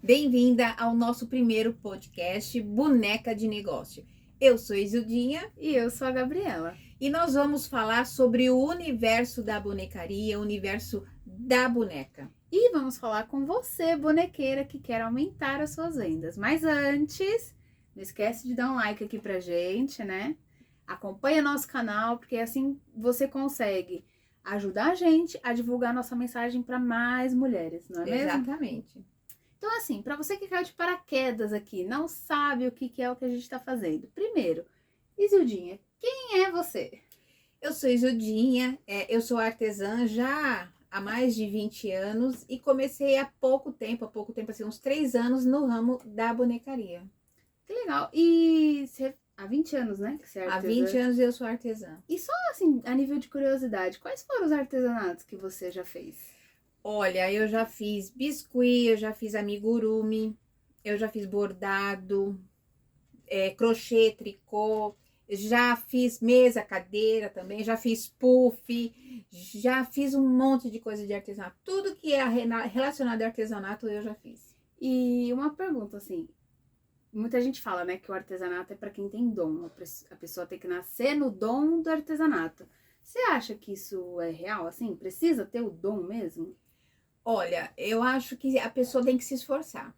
Bem-vinda ao nosso primeiro podcast Boneca de Negócio. Eu sou Isildinha e eu sou a Gabriela. E nós vamos falar sobre o universo da bonecaria, o universo da boneca. E vamos falar com você, bonequeira, que quer aumentar as suas vendas. Mas antes, não esquece de dar um like aqui pra gente, né? Acompanha nosso canal, porque assim você consegue ajudar a gente a divulgar nossa mensagem para mais mulheres, não é mesmo? Exatamente. Então, assim, para você que caiu de paraquedas aqui, não sabe o que é o que a gente está fazendo. Primeiro, Isildinha, quem é você? Eu sou Isildinha, eu sou artesã já há mais de 20 anos e comecei há pouco tempo, assim, uns 3 anos no ramo da bonecaria. Que legal. E você, há 20 anos, né? Que você é artesã? Há 20 anos eu sou artesã. E só assim, a nível de curiosidade, quais foram os artesanatos que você já fez? Olha, eu já fiz biscuit, eu já fiz amigurumi, eu já fiz bordado, crochê, tricô, já fiz mesa, cadeira também, já fiz puff, já fiz um monte de coisa de artesanato. Tudo que é relacionado a artesanato eu já fiz. E uma pergunta assim, muita gente fala, né, que o artesanato é para quem tem dom, a pessoa tem que nascer no dom do artesanato. Você acha que isso é real, assim? Precisa ter o dom mesmo? Olha, eu acho que a pessoa tem que se esforçar.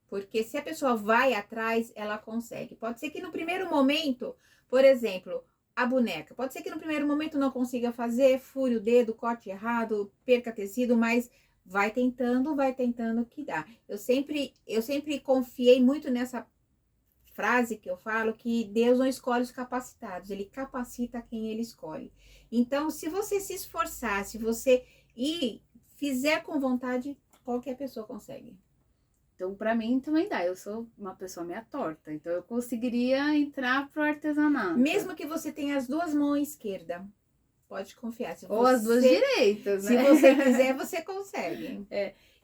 Porque se a pessoa vai atrás, ela consegue. Pode ser que no primeiro momento, por exemplo, a boneca, pode ser que no primeiro momento não consiga fazer, fure o dedo, corte errado, perca tecido, mas vai tentando que dá. Eu sempre confiei muito nessa frase que eu falo, que Deus não escolhe os capacitados, ele capacita quem ele escolhe. Então, se você se esforçar, se você ir fizer com vontade, qualquer pessoa consegue. Então, para mim também dá. Eu sou uma pessoa meia torta, então eu conseguiria entrar pro artesanato. Mesmo que você tenha as duas mãos esquerdas, pode confiar. Ou as duas direitas, né? Se você quiser, você consegue.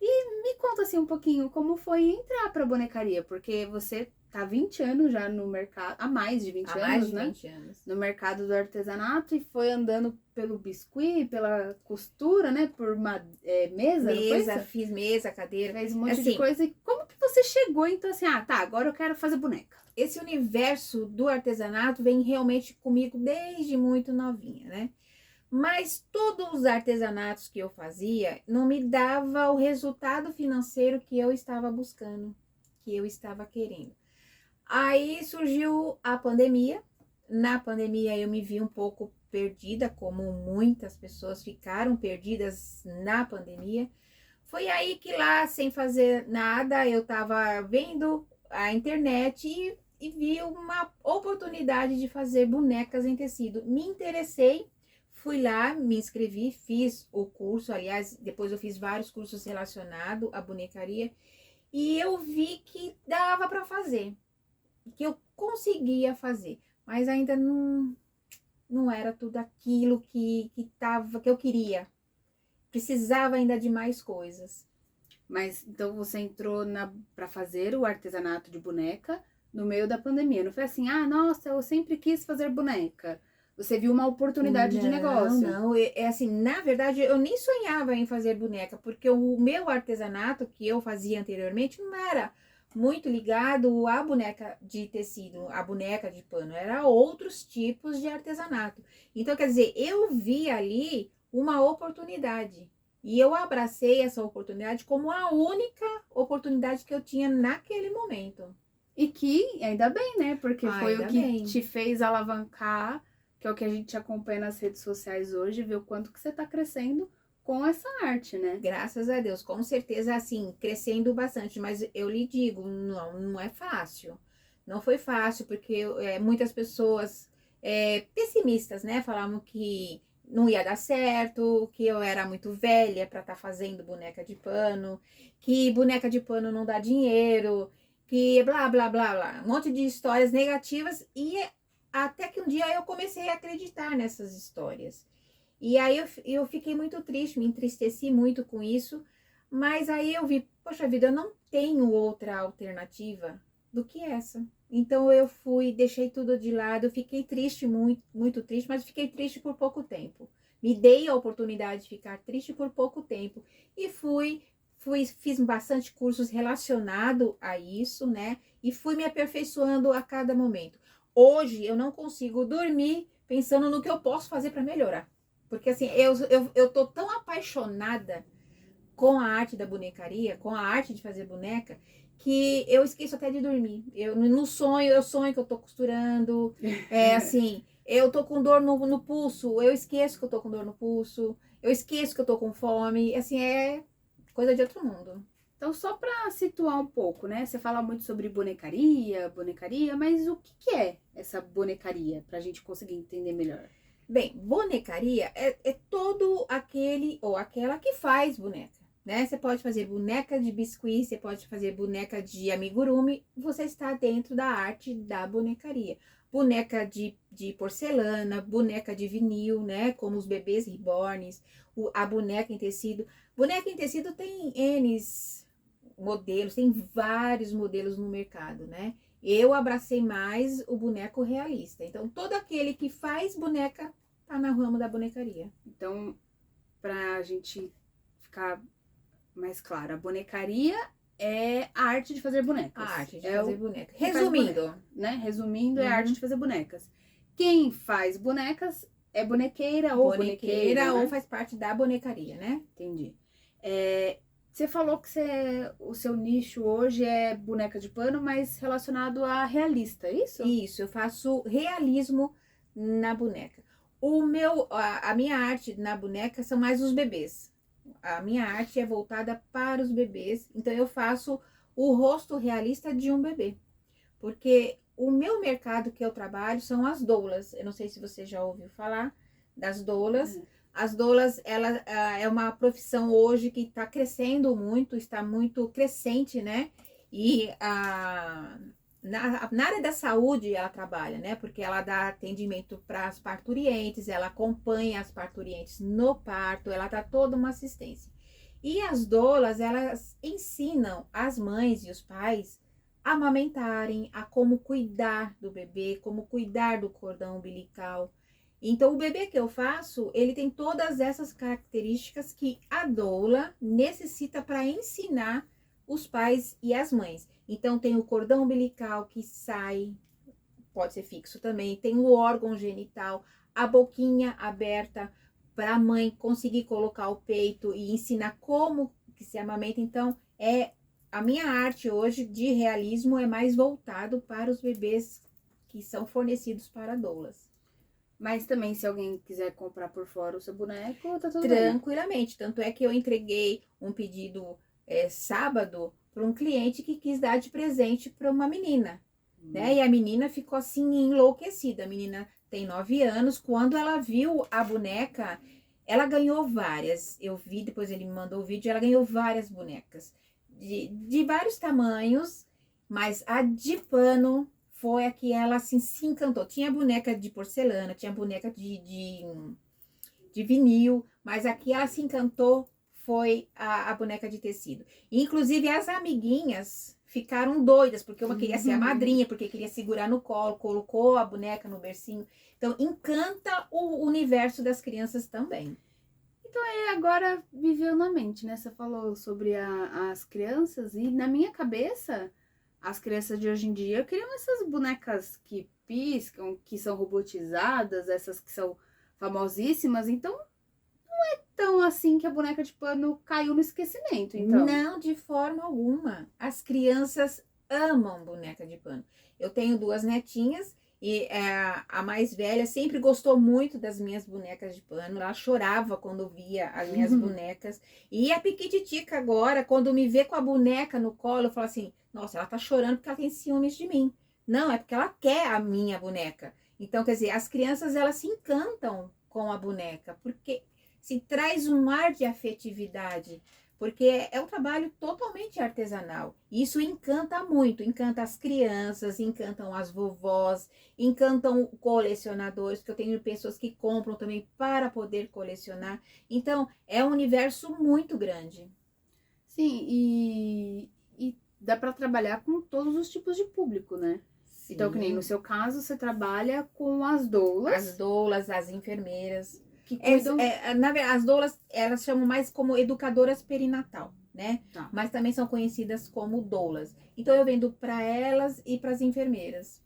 E me conta assim um pouquinho como foi entrar pra bonecaria, porque você tá 20 anos já no mercado, há mais de 20 anos, mais de né? 20 anos. No mercado do artesanato e foi andando pelo biscuit, pela costura, né? Por uma mesa, não foi isso? Fiz mesa, cadeira. Fez um monte de coisa. E como que você chegou então assim, agora eu quero fazer boneca? Esse universo do artesanato vem realmente comigo desde muito novinha, né? Mas todos os artesanatos que eu fazia não me dava o resultado financeiro que eu estava buscando, que eu estava querendo. Aí surgiu a pandemia. Na pandemia eu me vi um pouco perdida, como muitas pessoas ficaram perdidas na pandemia. Foi aí que lá, sem fazer nada, eu estava vendo a internet e vi uma oportunidade de fazer bonecas em tecido. Me interessei, fui lá, me inscrevi, fiz o curso. Aliás, depois eu fiz vários cursos relacionados à bonecaria e eu vi que dava para fazer, que eu conseguia fazer, mas ainda não era tudo aquilo que eu queria. Precisava ainda de mais coisas. Mas então você entrou para fazer o artesanato de boneca no meio da pandemia. Não foi assim, nossa, eu sempre quis fazer boneca. Você viu uma oportunidade de negócio. Não, é assim, na verdade, eu nem sonhava em fazer boneca, porque o meu artesanato que eu fazia anteriormente não era muito ligado à boneca de tecido, à boneca de pano, era outros tipos de artesanato. Então, quer dizer, eu vi ali uma oportunidade e eu abracei essa oportunidade como a única oportunidade que eu tinha naquele momento. E que, ainda bem, né? Porque foi o que te fez alavancar, que é o que a gente acompanha nas redes sociais hoje, ver o quanto que você tá crescendo com essa arte, né? Graças a Deus, com certeza, assim, crescendo bastante, mas eu lhe digo, não é fácil. Não foi fácil, porque muitas pessoas pessimistas, né, falavam que não ia dar certo, que eu era muito velha para estar fazendo boneca de pano, que boneca de pano não dá dinheiro, que blá, blá, blá, blá, um monte de histórias negativas, e até que um dia eu comecei a acreditar nessas histórias. E aí eu fiquei muito triste, me entristeci muito com isso, mas aí eu vi, poxa vida, eu não tenho outra alternativa do que essa. Então eu deixei tudo de lado, fiquei triste, muito, muito triste, mas fiquei triste por pouco tempo. Me dei a oportunidade de ficar triste por pouco tempo e fui fiz bastante cursos relacionados a isso, né? E fui me aperfeiçoando a cada momento. Hoje eu não consigo dormir pensando no que eu posso fazer para melhorar. Porque assim, eu tô tão apaixonada com a arte da bonecaria, com a arte de fazer boneca, que eu esqueço até de dormir. No sonho, eu sonho que eu tô costurando. É assim, eu tô com dor no pulso, eu esqueço que eu tô com dor no pulso, eu esqueço que eu tô com fome. Assim, é coisa de outro mundo. Então, só para situar um pouco, né? Você fala muito sobre bonecaria, mas o que que é essa bonecaria? Pra gente conseguir entender melhor. Bem, bonecaria é todo aquele ou aquela que faz boneca, né? Você pode fazer boneca de biscuit, você pode fazer boneca de amigurumi, você está dentro da arte da bonecaria. Boneca de porcelana, boneca de vinil, né? Como os bebês reborns, a boneca em tecido. Boneca em tecido tem N modelos, tem vários modelos no mercado, né? Eu abracei mais o boneco realista. Então, todo aquele que faz boneca tá no ramo da bonecaria. Então, pra gente ficar mais claro, a bonecaria é a arte de fazer bonecas. A arte de é fazer boneca. que faz Resumindo. boneca, né? Resumindo, é a Uhum. arte de fazer bonecas. Quem faz bonecas é bonequeira ou bonequeira, né? ou faz parte da bonecaria, né? Entendi. Você falou que o seu nicho hoje é boneca de pano, mas relacionado a realista, é isso? Isso, eu faço realismo na boneca. A minha arte na boneca são mais os bebês. A minha arte é voltada para os bebês, então eu faço o rosto realista de um bebê. Porque o meu mercado que eu trabalho são as doulas. Eu não sei se você já ouviu falar das doulas. As doulas, ela é uma profissão hoje que está crescendo muito, está muito crescente, né? E na área da saúde ela trabalha, né? Porque ela dá atendimento para as parturientes, ela acompanha as parturientes no parto, ela dá toda uma assistência. E as doulas, elas ensinam as mães e os pais a amamentarem, a como cuidar do bebê, como cuidar do cordão umbilical. Então, o bebê que eu faço, ele tem todas essas características que a doula necessita para ensinar os pais e as mães. Então, tem o cordão umbilical que sai, pode ser fixo também, tem o órgão genital, a boquinha aberta para a mãe conseguir colocar o peito e ensinar como que se amamenta. Então, a minha arte hoje de realismo é mais voltado para os bebês que são fornecidos para doulas. Mas também, se alguém quiser comprar por fora o seu boneco, tá tudo bem. Tranquilamente. Tanto é que eu entreguei um pedido sábado para um cliente que quis dar de presente para uma menina, né? E a menina ficou assim enlouquecida. A menina tem 9 anos. Quando ela viu a boneca, ela ganhou várias. Eu vi, depois ele me mandou o vídeo, ela ganhou várias bonecas. De vários tamanhos, mas a de pano foi a que ela assim, se encantou. Tinha boneca de porcelana, tinha boneca de vinil, mas aqui ela se encantou foi a boneca de tecido. Inclusive as amiguinhas ficaram doidas, porque uma queria ser a madrinha, porque queria segurar no colo, colocou a boneca no bercinho. Então encanta o universo das crianças também. E agora viveu na mente, né? Você falou sobre as crianças e na minha cabeça, as crianças de hoje em dia criam essas bonecas que piscam, que são robotizadas, essas que são famosíssimas. Então, não é tão assim que a boneca de pano caiu no esquecimento, então. Não, de forma alguma. As crianças amam boneca de pano. Eu tenho 2 netinhas e a mais velha sempre gostou muito das minhas bonecas de pano. Ela chorava quando via as minhas bonecas. E a Piquititica agora, quando me vê com a boneca no colo, eu falo assim, nossa, ela tá chorando porque ela tem ciúmes de mim. Não, é porque ela quer a minha boneca. Então, quer dizer, as crianças, elas se encantam com a boneca, porque se traz um ar de afetividade, porque é um trabalho totalmente artesanal. Isso encanta muito, encanta as crianças, encantam as vovós, encantam colecionadores, porque eu tenho pessoas que compram também para poder colecionar. Então, é um universo muito grande. Sim, e dá para trabalhar com todos os tipos de público, né? Sim. Então, que nem no seu caso, você trabalha com as doulas. As doulas, as enfermeiras. Que cuidam... Na verdade, as doulas, elas chamam mais como educadoras perinatal. né? Tá. Mas também são conhecidas como doulas. Então eu vendo para elas e para as enfermeiras.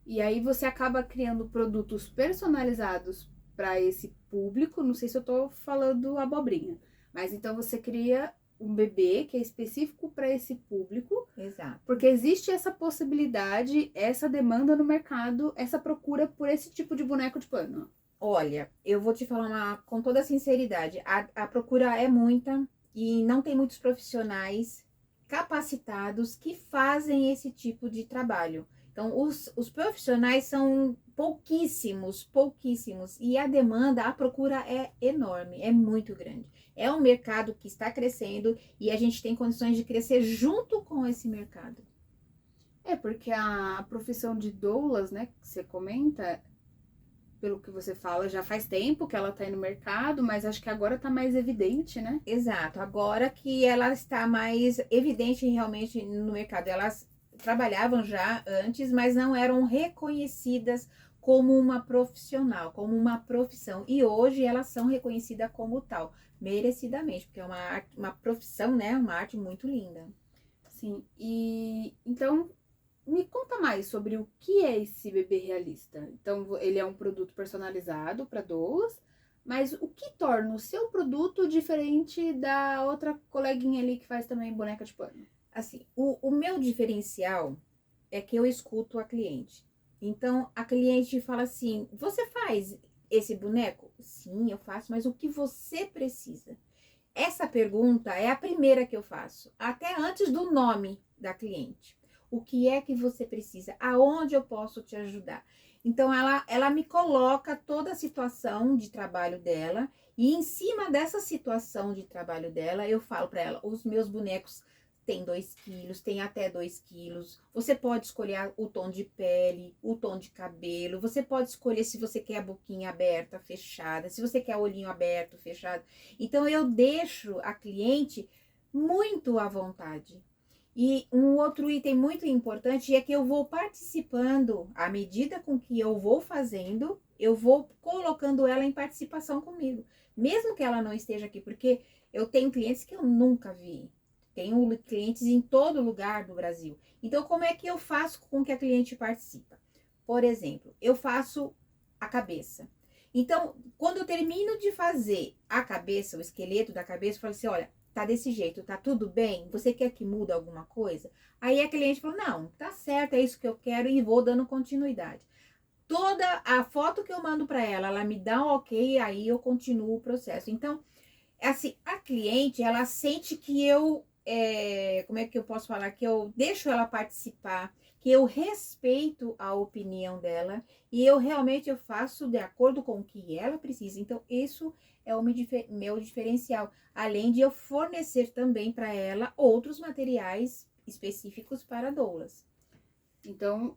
E aí você acaba criando produtos personalizados para esse público. Não sei se eu tô falando abobrinha, mas então você cria um bebê que é específico para esse público, Exato. porque existe essa possibilidade, essa demanda no mercado, essa procura por esse tipo de boneco de pano. Olha, eu vou te falar com toda sinceridade, a procura é muita e não tem muitos profissionais capacitados que fazem esse tipo de trabalho. Então, os profissionais são pouquíssimos, pouquíssimos, e a demanda, a procura é enorme, é muito grande. É um mercado que está crescendo e a gente tem condições de crescer junto com esse mercado. É, porque a profissão de doulas, né, que você comenta, pelo que você fala, já faz tempo que ela tá aí no mercado, mas acho que agora tá mais evidente, né? Exato, agora que ela está mais evidente realmente no mercado. Elas trabalhavam já antes, mas não eram reconhecidas como uma profissional, como uma profissão. E hoje elas são reconhecidas como tal, merecidamente, porque é uma profissão, né? Uma arte muito linda. Sim, e então me conta mais sobre o que é esse bebê realista. Então, ele é um produto personalizado para doulas, mas o que torna o seu produto diferente da outra coleguinha ali que faz também boneca de pano? Assim, o meu diferencial é que eu escuto a cliente. Então, a cliente fala assim: você faz esse boneco? Sim, eu faço, mas o que você precisa? Essa pergunta é a primeira que eu faço, até antes do nome da cliente. O que é que você precisa? Aonde eu posso te ajudar? Então, ela me coloca toda a situação de trabalho dela, e em cima dessa situação de trabalho dela, eu falo para ela: os meus bonecos têm 2 quilos, tem até 2 quilos. Você pode escolher o tom de pele, o tom de cabelo. Você pode escolher se você quer a boquinha aberta, fechada, se você quer o olhinho aberto, fechado. Então, eu deixo a cliente muito à vontade. E um outro item muito importante é que eu vou participando, à medida com que eu vou fazendo, eu vou colocando ela em participação comigo. Mesmo que ela não esteja aqui, porque eu tenho clientes que eu nunca vi. Tenho clientes em todo lugar do Brasil. Então, como é que eu faço com que a cliente participe? Por exemplo, eu faço a cabeça. Então, quando eu termino de fazer a cabeça, o esqueleto da cabeça, eu falo assim: olha, tá desse jeito, tá tudo bem? Você quer que mude alguma coisa? Aí a cliente falou: não, tá certo, é isso que eu quero, e vou dando continuidade. Toda a foto que eu mando para ela me dá um ok, aí eu continuo o processo. Então, assim, a cliente, ela sente que como é que eu posso falar? Que eu deixo ela participar, que eu respeito a opinião dela e eu faço de acordo com o que ela precisa. Então, isso é o meu diferencial. Além de eu fornecer também para ela outros materiais específicos para doulas. Então,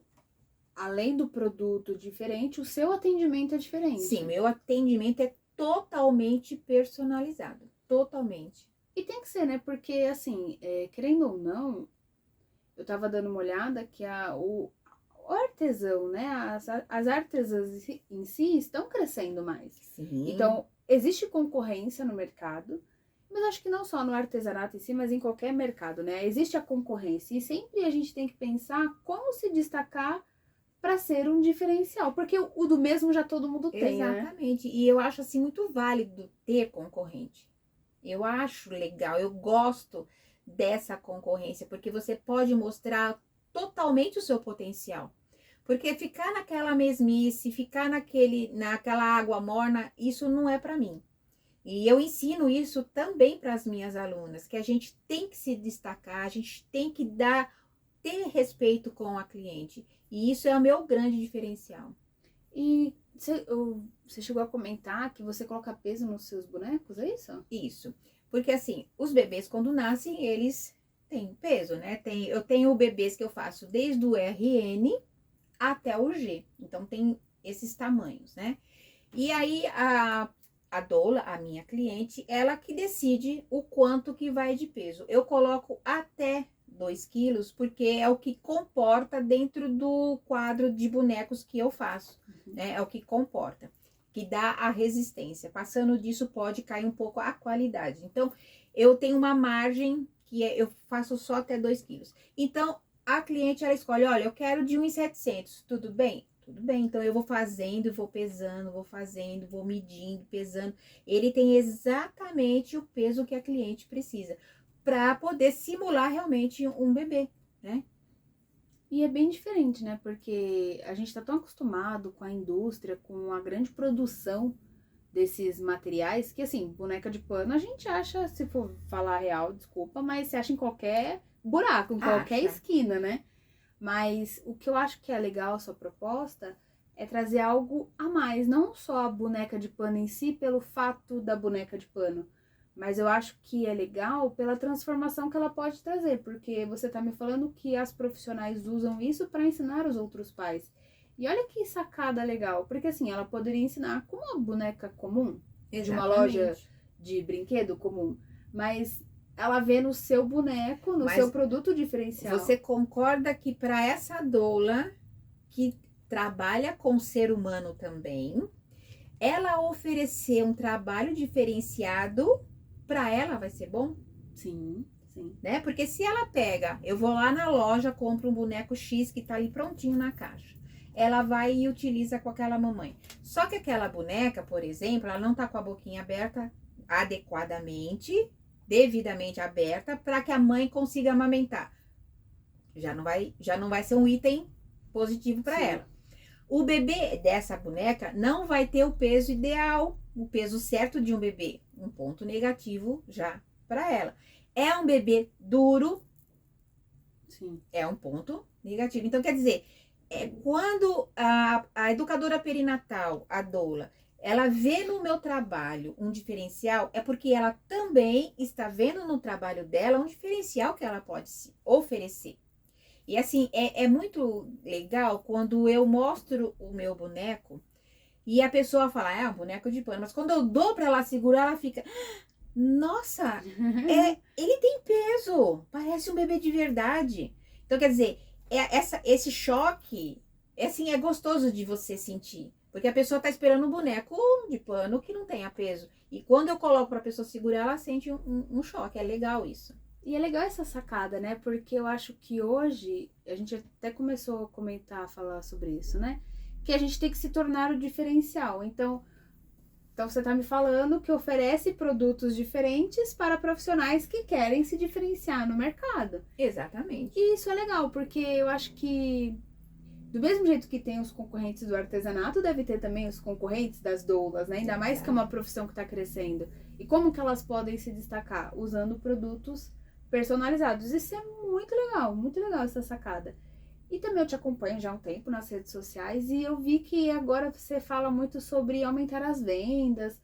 além do produto diferente, o seu atendimento é diferente. Sim, meu atendimento é totalmente personalizado. Totalmente. E tem que ser, né? Porque, assim, querendo ou não, eu tava dando uma olhada que o artesão, né? As artesãs em si estão crescendo mais. Sim. Então, existe concorrência no mercado, mas acho que não só no artesanato em si, mas em qualquer mercado, né? Existe a concorrência e sempre a gente tem que pensar como se destacar para ser um diferencial, porque o do mesmo já todo mundo tem, né? Exatamente. E eu acho assim muito válido ter concorrente. Eu acho legal, eu gosto dessa concorrência, porque você pode mostrar totalmente o seu potencial. Porque ficar naquela mesmice, ficar naquela água morna, isso não é para mim. E eu ensino isso também para as minhas alunas, que a gente tem que se destacar, a gente tem que ter respeito com a cliente. E isso é o meu grande diferencial. E você chegou a comentar que você coloca peso nos seus bonecos, é isso? Isso. Porque assim, os bebês quando nascem, eles têm peso, né? Eu tenho bebês que eu faço desde o RN até o G. Então tem esses tamanhos, né? E aí a doula, a minha cliente, ela que decide o quanto que vai de peso. Eu coloco até 2 quilos, porque é o que comporta dentro do quadro de bonecos que eu faço, né? É o que comporta. que dá a resistência. Passando disso, pode cair um pouco a qualidade. Então, eu tenho uma margem que eu faço só até 2 quilos. Então, a cliente, ela escolhe, olha, eu quero de 1.700, tudo bem? Tudo bem, então eu vou fazendo, vou pesando, vou fazendo, vou medindo, pesando. Ele tem exatamente o peso que a cliente precisa para poder simular realmente um bebê, né? E é bem diferente, né? Porque a gente tá tão acostumado com a indústria, com a grande produção desses materiais, que assim, boneca de pano a gente acha, se for falar real, desculpa, mas você acha em qualquer buraco, em qualquer Acha. esquina, né? Mas o que eu acho que é legal a sua proposta é trazer algo a mais, não só a boneca de pano em si, pelo fato da boneca de pano, mas eu acho que é legal pela transformação que ela pode trazer, porque você tá me falando que as profissionais usam isso para ensinar os outros pais. E olha que sacada legal, porque assim, ela poderia ensinar com uma boneca comum, de uma loja Exatamente. de brinquedo comum, mas ela vê no seu boneco, no Mas seu produto diferencial. você concorda que para essa doula que trabalha com o ser humano também, ela oferecer um trabalho diferenciado, para ela vai ser bom? Sim, sim. Né? Porque se ela pega, eu vou lá na loja, compro um boneco X que tá ali prontinho na caixa. Ela vai e utiliza com aquela mamãe. Só que aquela boneca, por exemplo, ela não tá com a boquinha aberta adequadamente, devidamente aberta, para que a mãe consiga amamentar. Já não vai ser um item positivo para Sim. ela. O bebê dessa boneca não vai ter o peso ideal, o peso certo de um bebê. Um ponto negativo já para ela. É um bebê duro, Sim. é um ponto negativo. Então, quer dizer, quando a educadora perinatal, a doula, ela vê no meu trabalho um diferencial, é porque ela também está vendo no trabalho dela um diferencial que ela pode se oferecer. E assim, é muito legal quando eu mostro o meu boneco e a pessoa fala, é um boneco de pano. Mas quando eu dou para ela segurar, ela fica, nossa, ele tem peso, parece um bebê de verdade. Então, quer dizer, esse choque, assim, é gostoso de você sentir. Porque a pessoa tá esperando um boneco de pano que não tenha peso. E quando eu coloco pra pessoa segurar, ela sente um choque. É legal isso. E é legal essa sacada, né? Porque eu acho que hoje, a gente até começou a comentar, a falar sobre isso, né? Que a gente tem que se tornar o diferencial. Então você tá me falando que oferece produtos diferentes para profissionais que querem se diferenciar no mercado. Exatamente. E isso é legal, porque eu acho que do mesmo jeito que tem os concorrentes do artesanato, deve ter também os concorrentes das doulas, né? Ainda mais que é uma profissão que está crescendo. E como que elas podem se destacar? Usando produtos personalizados. Isso é muito legal essa sacada. E também eu te acompanho já há um tempo nas redes sociais e eu vi que agora você fala muito sobre aumentar as vendas.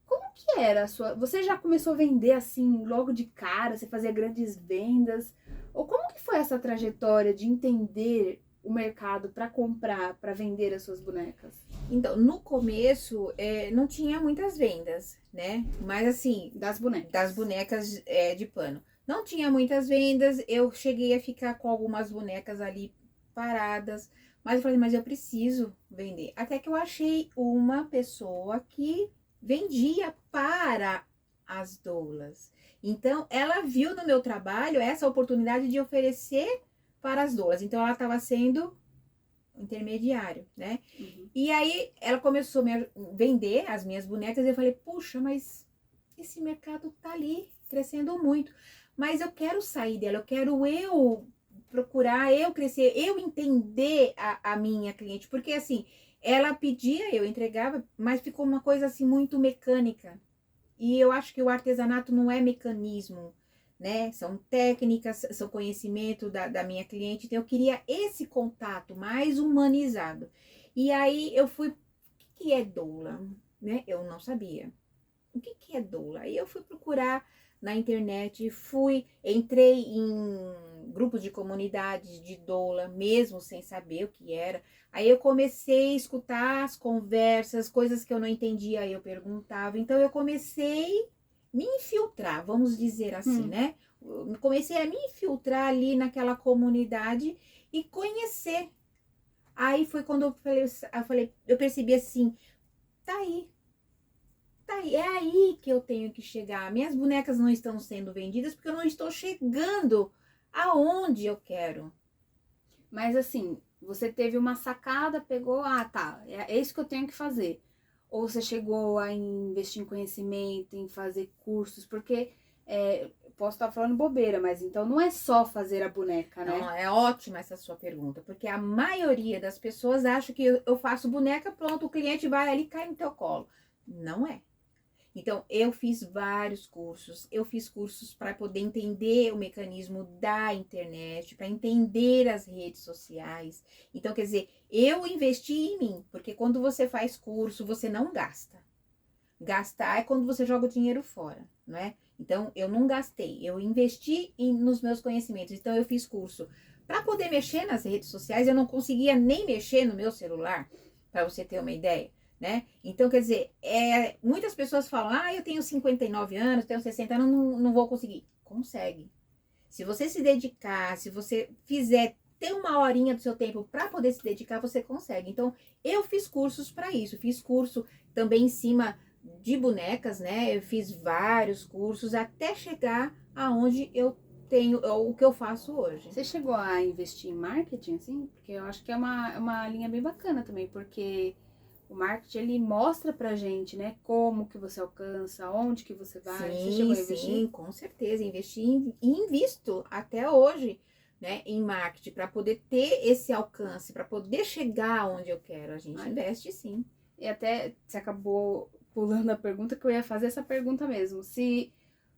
Como que era a sua... Você já começou a vender assim logo de cara? Você fazia grandes vendas? Ou como que foi essa trajetória de entender o mercado para comprar, para vender as suas bonecas? Então, no começo, não tinha muitas vendas, né? Mas assim, Das bonecas. das bonecas de pano. Não tinha muitas vendas, eu cheguei a ficar com algumas bonecas ali paradas, mas eu falei, mas eu preciso vender. Até que eu achei uma pessoa que vendia para as doulas. Então, ela viu no meu trabalho essa oportunidade de oferecer para as doulas. Então, ela estava sendo intermediário, né? Uhum. E aí, ela começou a vender as minhas bonecas e eu falei, puxa, mas esse mercado tá ali, crescendo muito. Mas eu quero sair dela, eu quero eu procurar, eu crescer, eu entender a minha cliente. Porque assim, ela pedia, eu entregava, mas ficou uma coisa assim muito mecânica. E eu acho que o artesanato não é mecanismo, né? São técnicas, são conhecimento da minha cliente. Então eu queria esse contato mais humanizado. E aí eu fui, o que é doula? Né? Eu não sabia. O que é doula? Aí eu fui procurar na internet, entrei em grupos de comunidades de doula, mesmo sem saber o que era. Aí eu comecei a escutar as conversas, coisas que eu não entendia, aí eu perguntava. Então eu comecei a me infiltrar, vamos dizer assim, né? Eu comecei a me infiltrar ali naquela comunidade e conhecer. Aí foi quando eu falei, eu percebi assim, Tá aí. Tá aí. É aí que eu tenho que chegar. Minhas bonecas não estão sendo vendidas porque eu não estou chegando aonde eu quero. Mas assim, você teve uma sacada, pegou, ah, tá, é isso que eu tenho que fazer. Ou você chegou a investir em conhecimento, em fazer cursos, porque posso estar falando bobeira, mas então não é só fazer a boneca, né? Não, é ótima essa sua pergunta, porque a maioria das pessoas acha que eu faço boneca, pronto, o cliente vai ali e cai no teu colo. Não é. Então, eu fiz vários cursos, eu fiz cursos para poder entender o mecanismo da internet, para entender as redes sociais. Então, quer dizer, eu investi em mim, porque quando você faz curso, você não gasta. Gastar é quando você joga o dinheiro fora, não é? Então, eu não gastei, eu investi nos meus conhecimentos. Então, eu fiz curso. Para poder mexer nas redes sociais, eu não conseguia nem mexer no meu celular, para você ter uma ideia, né? Então, quer dizer, muitas pessoas falam, eu tenho 59 anos, tenho 60 anos, não vou conseguir. Consegue. Se você se dedicar, se você fizer, ter uma horinha do seu tempo para poder se dedicar, você consegue. Então, eu fiz cursos para isso. Fiz curso também em cima de bonecas, né? Eu fiz vários cursos até chegar aonde eu tenho, o que eu faço hoje. Você chegou a investir em marketing, assim? Porque eu acho que é uma linha bem bacana também, porque o marketing, ele mostra pra gente, né, como que você alcança, onde que você vai. Você chegou Sim, a investir? sim, com certeza. Investi e invisto até hoje, né, em marketing para poder ter esse alcance, para poder chegar onde eu quero. A gente Ai, investe sim. e até você acabou pulando a pergunta que eu ia fazer essa pergunta mesmo. Se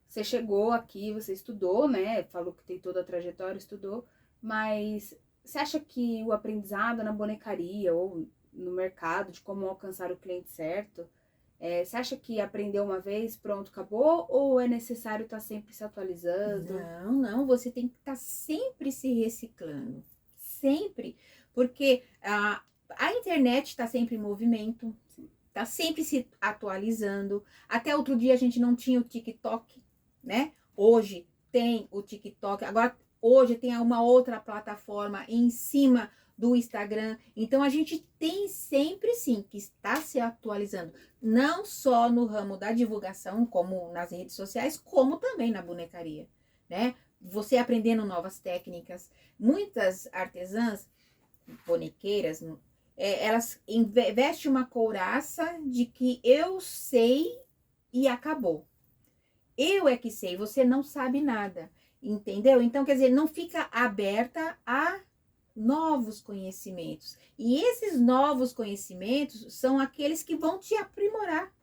você chegou aqui, você estudou, né? Falou que tem toda a trajetória, estudou, mas você acha que o aprendizado na bonecaria ou no mercado de como alcançar o cliente certo, você acha que aprendeu uma vez, pronto, acabou? Ou é necessário estar sempre se atualizando? Não, não, você tem que estar sempre se reciclando. Sempre. Porque a internet está sempre em movimento, está sempre se atualizando. Até outro dia a gente não tinha o TikTok, né? Hoje tem o TikTok. Agora, hoje tem uma outra plataforma em cima do Instagram. Então, a gente tem sempre, sim, que estar se atualizando. Não só no ramo da divulgação, como nas redes sociais, como também na bonecaria, né? Você aprendendo novas técnicas. Muitas artesãs, bonequeiras, elas vestem uma couraça de que eu sei e acabou. Eu é que sei, você não sabe nada, entendeu? Então, quer dizer, não fica aberta a novos conhecimentos. E esses novos conhecimentos são aqueles que vão te aprimorar,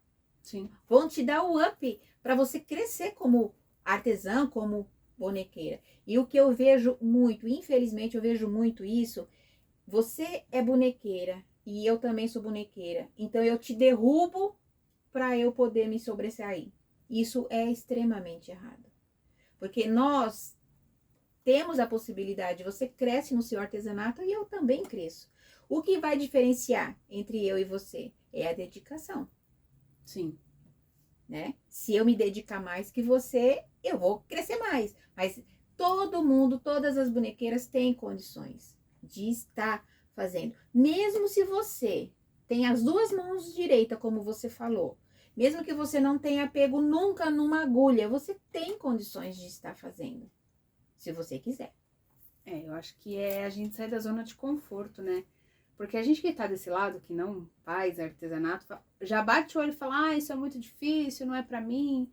Sim. vão te dar o up para você crescer como artesã, como bonequeira. E o que eu vejo muito, infelizmente eu vejo muito isso, você é bonequeira e eu também sou bonequeira. Então eu te derrubo para eu poder me sobressair. Isso é extremamente errado. Porque nós temos a possibilidade, você cresce no seu artesanato e eu também cresço. O que vai diferenciar entre eu e você é a dedicação, Sim. né? Se eu me dedicar mais que você, eu vou crescer mais. Mas todo mundo, todas as bonequeiras têm condições de estar fazendo. Mesmo se você tem as duas mãos direitas, como você falou, mesmo que você não tenha pego nunca numa agulha, você tem condições de estar fazendo, se você quiser. Eu acho que é a gente sair da zona de conforto, né? Porque a gente que tá desse lado, que não faz artesanato, já bate o olho e fala, isso é muito difícil, não é pra mim.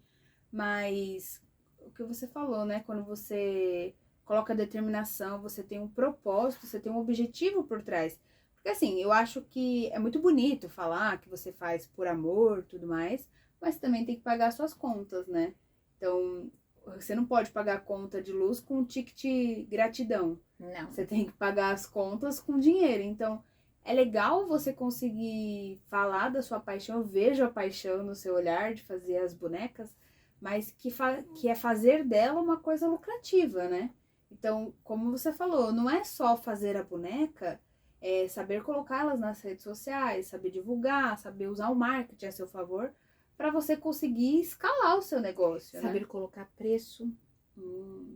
Mas o que você falou, né? Quando você coloca determinação, você tem um propósito, você tem um objetivo por trás. Porque assim, eu acho que é muito bonito falar que você faz por amor, tudo mais, mas também tem que pagar suas contas, né? Então, você não pode pagar a conta de luz com um ticket gratidão. Não. Você tem que pagar as contas com dinheiro. Então, é legal você conseguir falar da sua paixão. Eu vejo a paixão no seu olhar de fazer as bonecas, mas que é fazer dela uma coisa lucrativa, né? Então, como você falou, não é só fazer a boneca, é saber colocá-las nas redes sociais, saber divulgar, saber usar o marketing a seu favor, para você conseguir escalar o seu negócio, Saber né? colocar preço,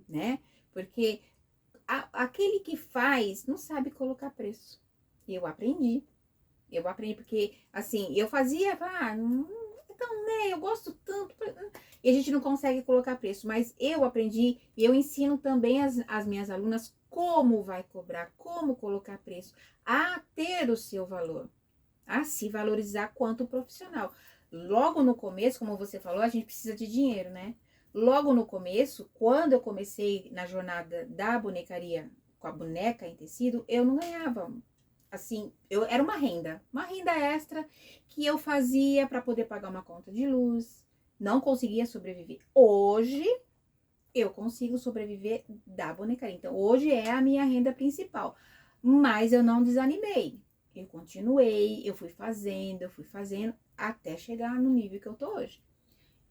né? Porque aquele que faz não sabe colocar preço. Eu aprendi. Eu aprendi porque, assim, eu fazia, então, né, eu gosto tanto. E a gente não consegue colocar preço, mas eu aprendi e eu ensino também as minhas alunas como vai cobrar, como colocar preço, a ter o seu valor, a se valorizar quanto profissional. Logo no começo, como você falou, a gente precisa de dinheiro, né? Logo no começo, quando eu comecei na jornada da bonecaria com a boneca em tecido, eu não ganhava. Assim, era uma renda extra que eu fazia para poder pagar uma conta de luz. Não conseguia sobreviver. Hoje, eu consigo sobreviver da bonecaria. Então, hoje é a minha renda principal. Mas eu não desanimei. Eu continuei, eu fui fazendo, até chegar no nível que eu tô hoje.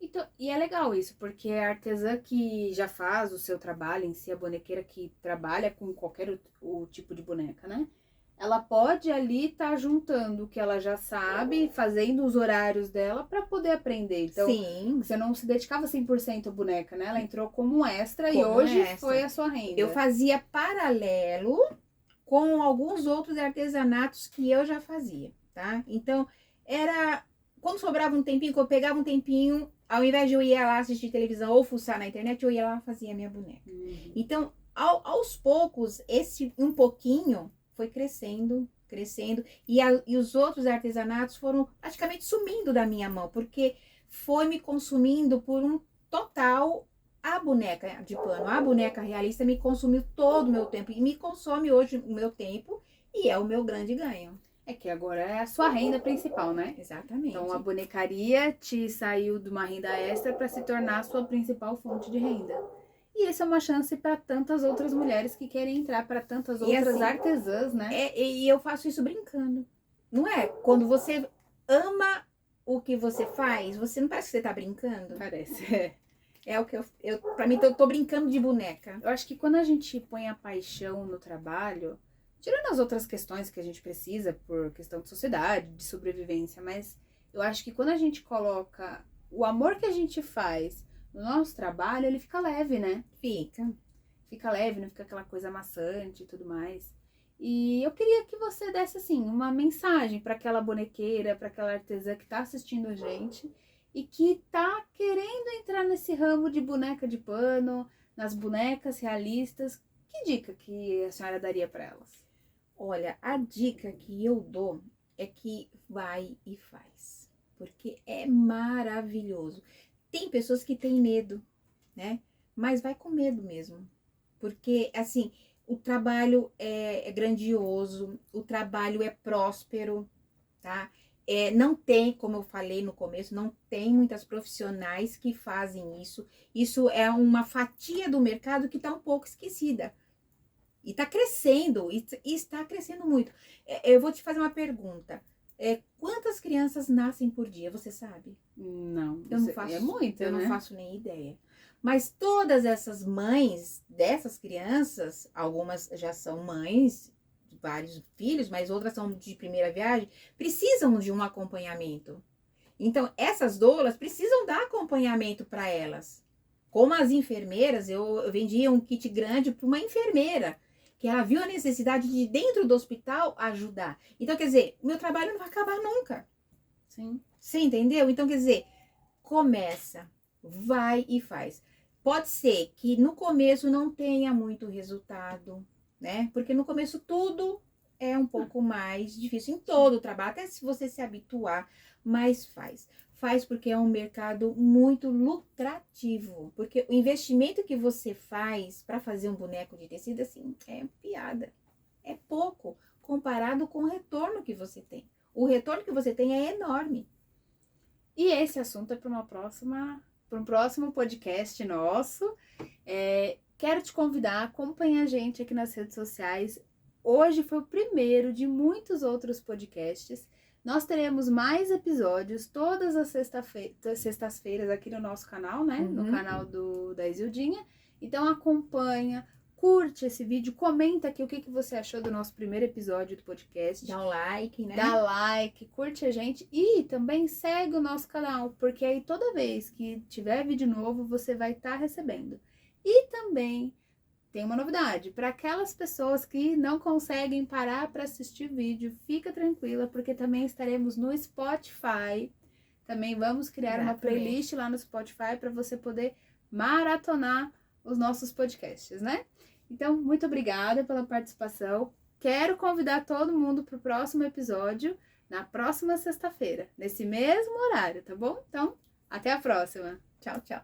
Então, e é legal isso, porque a artesã que já faz o seu trabalho em si, a bonequeira que trabalha com qualquer o tipo de boneca, né? Ela pode ali estar juntando o que ela já sabe, fazendo os horários dela para poder aprender. Então, Sim, você não se dedicava 100% à boneca, né? Ela entrou como um extra e como hoje extra. foi a sua renda. Eu fazia paralelo com alguns outros artesanatos que eu já fazia, tá? Então, era... Quando sobrava um tempinho, quando eu pegava um tempinho, ao invés de eu ir lá assistir televisão ou fuçar na internet, eu ia lá e fazia a minha boneca. Então, aos poucos, esse um pouquinho foi crescendo, e os outros artesanatos foram praticamente sumindo da minha mão, porque foi me consumindo por um total. A boneca de pano, a boneca realista me consumiu todo o meu tempo e me consome hoje o meu tempo e é o meu grande ganho. É que agora é a sua renda principal, né? Exatamente. Então a bonecaria te saiu de uma renda extra para se tornar a sua principal fonte de renda. E isso é uma chance para tantas outras mulheres que querem entrar, para tantas outras assim, artesãs, né? E eu faço isso brincando. Não é? Quando você ama o que você faz, você não parece que você tá brincando? Parece. É o que pra mim, eu tô brincando de boneca. Eu acho que quando a gente põe a paixão no trabalho, tirando as outras questões que a gente precisa por questão de sociedade, de sobrevivência, mas eu acho que quando a gente coloca o amor que a gente faz no nosso trabalho, ele fica leve, né? Fica leve, não fica aquela coisa maçante e tudo mais. E eu queria que você desse, assim, uma mensagem para aquela bonequeira, para aquela artesã que tá assistindo a gente e que tá querendo entrar nesse ramo de boneca de pano, nas bonecas realistas. Que dica que a senhora daria para elas? Olha, a dica que eu dou é que vai e faz, porque é maravilhoso. Tem pessoas que têm medo, né? Mas vai com medo mesmo, porque assim, o trabalho é grandioso, o trabalho é próspero, tá? Não tem, como eu falei no começo, não tem muitas profissionais que fazem isso. Isso é uma fatia do mercado que está um pouco esquecida. E está crescendo, e está crescendo muito. Eu vou te fazer uma pergunta. Quantas crianças nascem por dia, você sabe? Não, Eu não faço, é muita, eu né? não faço nem ideia. Mas todas essas mães dessas crianças, algumas já são mães de vários filhos, mas outras são de primeira viagem, precisam de um acompanhamento. Então, essas doulas precisam dar acompanhamento para elas. Como as enfermeiras, eu vendia um kit grande para uma enfermeira, que ela viu a necessidade de, dentro do hospital, ajudar. Então, quer dizer, meu trabalho não vai acabar nunca. Sim. Você entendeu? Então, quer dizer, começa, vai e faz. Pode ser que no começo não tenha muito resultado, né? Porque no começo tudo é um pouco mais difícil em todo o trabalho, até se você se habituar, mas faz. Faz porque é um mercado muito lucrativo, porque o investimento que você faz para fazer um boneco de tecido, assim, é piada. É pouco comparado com o retorno que você tem. O retorno que você tem é enorme. E esse assunto é para um próximo podcast nosso. Quero te convidar, acompanha a gente aqui nas redes sociais. Hoje foi o primeiro de muitos outros podcasts. Nós teremos mais episódios todas as sextas-feiras aqui no nosso canal, né? No canal da Isildinha. Então acompanha, curte esse vídeo, comenta aqui o que você achou do nosso primeiro episódio do podcast. Dá um like, né? Dá like, curte a gente e também segue o nosso canal, porque aí toda vez que tiver vídeo novo, você vai estar recebendo. E também tem uma novidade. Para aquelas pessoas que não conseguem parar para assistir vídeo, fica tranquila, porque também estaremos no Spotify. Também vamos criar uma playlist lá no Spotify para você poder maratonar os nossos podcasts, né? Então, muito obrigada pela participação. Quero convidar todo mundo para o próximo episódio, na próxima sexta-feira, nesse mesmo horário, tá bom? Então, até a próxima. Tchau, tchau.